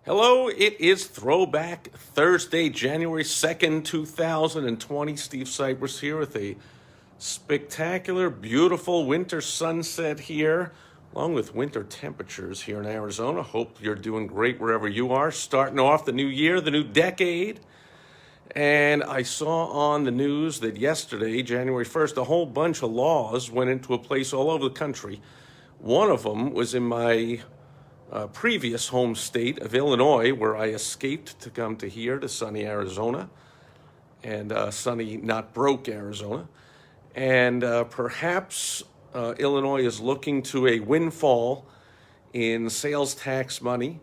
Hello, it is Throwback Thursday, January 2nd, 2020. Steve Sipress here with a spectacular, beautiful winter sunset here, along with winter temperatures here in Arizona. Hope you're doing great wherever you are. Starting off the new year, the new decade. And I saw on the news that yesterday, January 1st, a whole bunch of laws went into a place all over the country. One of them was in my previous home state of Illinois, where I escaped to come to here, to sunny Arizona, and sunny, not broke Arizona. And perhaps Illinois is looking to a windfall in sales tax money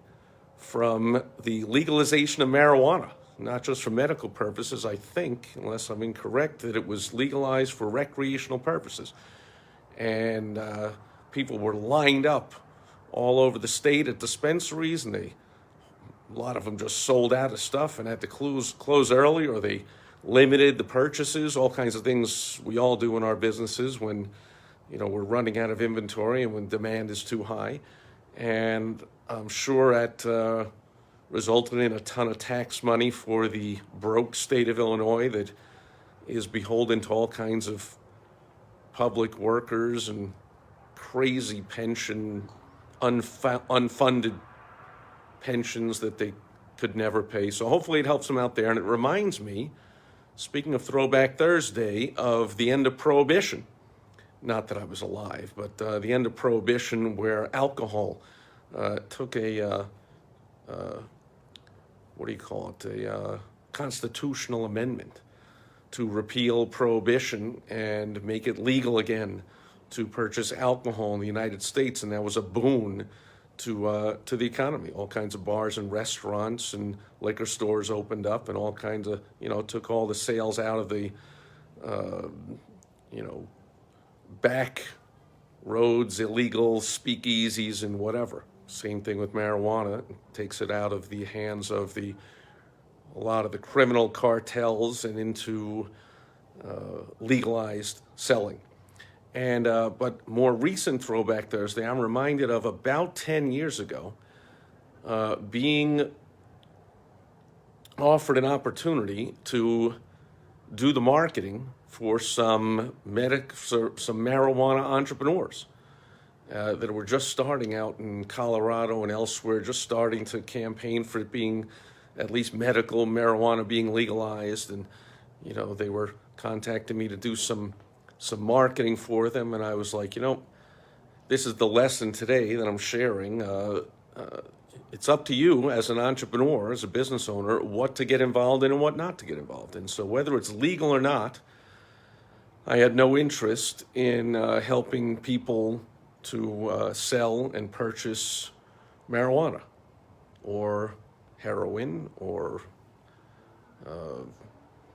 from the legalization of marijuana, not just for medical purposes. I think, unless I'm incorrect, that it was legalized for recreational purposes. And people were lined up all over the state at dispensaries, and a lot of them just sold out of stuff and had to close early, or they limited the purchases, all kinds of things we all do in our businesses when we're running out of inventory and when demand is too high. And I'm sure that resulted in a ton of tax money for the broke state of Illinois that is beholden to all kinds of public workers and crazy unfunded pensions that they could never pay. So hopefully it helps them out there. And it reminds me, speaking of Throwback Thursday, of the end of Prohibition. Not that I was alive, but the end of Prohibition, where alcohol took a constitutional amendment to repeal prohibition and make it legal again to purchase alcohol in the United States, and that was a boon to the economy. All kinds of bars and restaurants and liquor stores opened up, and all kinds of took all the sales out of the back roads, illegal speakeasies, and whatever. Same thing with marijuana. It takes it out of the hands of a lot of the criminal cartels and into legalized selling. And but more recent Throwback Thursday, I'm reminded of about 10 years ago being offered an opportunity to do the marketing for some marijuana entrepreneurs that were just starting out in Colorado and elsewhere, just starting to campaign for it being at least medical marijuana being legalized. And they were contacting me to do some marketing for them, and I was like, this is the lesson today that I'm sharing. It's up to you as an entrepreneur, as a business owner, what to get involved in and what not to get involved in. So whether it's legal or not, I had no interest in helping people to sell and purchase marijuana or heroin or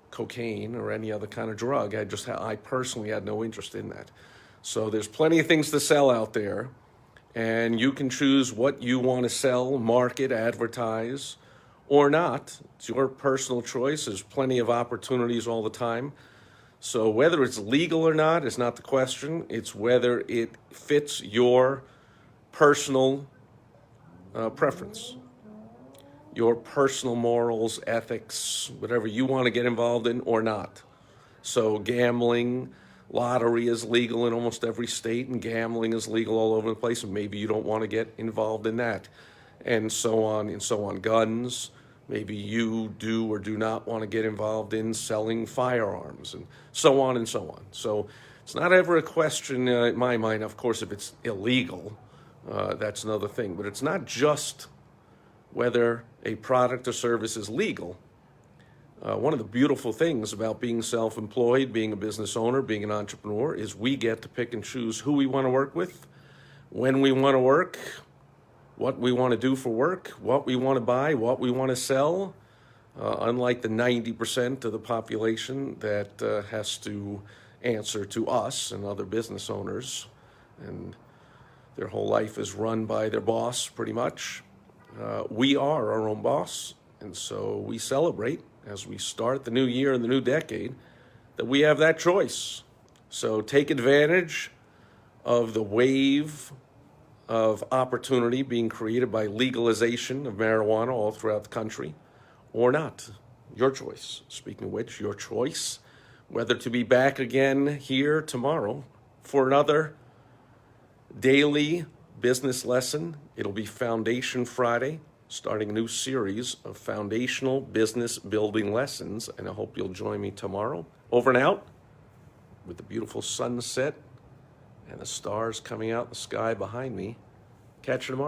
cocaine or any other kind of drug. I personally had no interest in that. So there's plenty of things to sell out there, and you can choose what you want to sell, market, advertise, or not. It's your personal choice. There's plenty of opportunities all the time. So whether it's legal or not is not the question. It's whether it fits your personal preference, your personal morals, ethics, whatever you want to get involved in or not. So gambling, lottery is legal in almost every state, and gambling is legal all over the place, and maybe you don't want to get involved in that, and so on and so on. Guns, maybe you do or do not want to get involved in selling firearms, and so on and so on. So it's not ever a question in my mind, of course, if it's illegal, that's another thing, but it's not just whether a product or service is legal. One of the beautiful things about being self-employed, being a business owner, being an entrepreneur, is we get to pick and choose who we want to work with, when we want to work, what we want to do for work, what we want to buy, what we want to sell, unlike the 90% of the population that has to answer to us and other business owners, and their whole life is run by their boss pretty much. We are our own boss, and so we celebrate as we start the new year and the new decade that we have that choice. So take advantage of the wave of opportunity being created by legalization of marijuana all throughout the country or not. Your choice. Speaking of which, your choice whether to be back again here tomorrow for another daily business lesson. It'll be Foundation Friday, starting a new series of foundational business building lessons, and I hope you'll join me tomorrow. Over and out, with the beautiful sunset and the stars coming out in the sky behind me. Catch you tomorrow.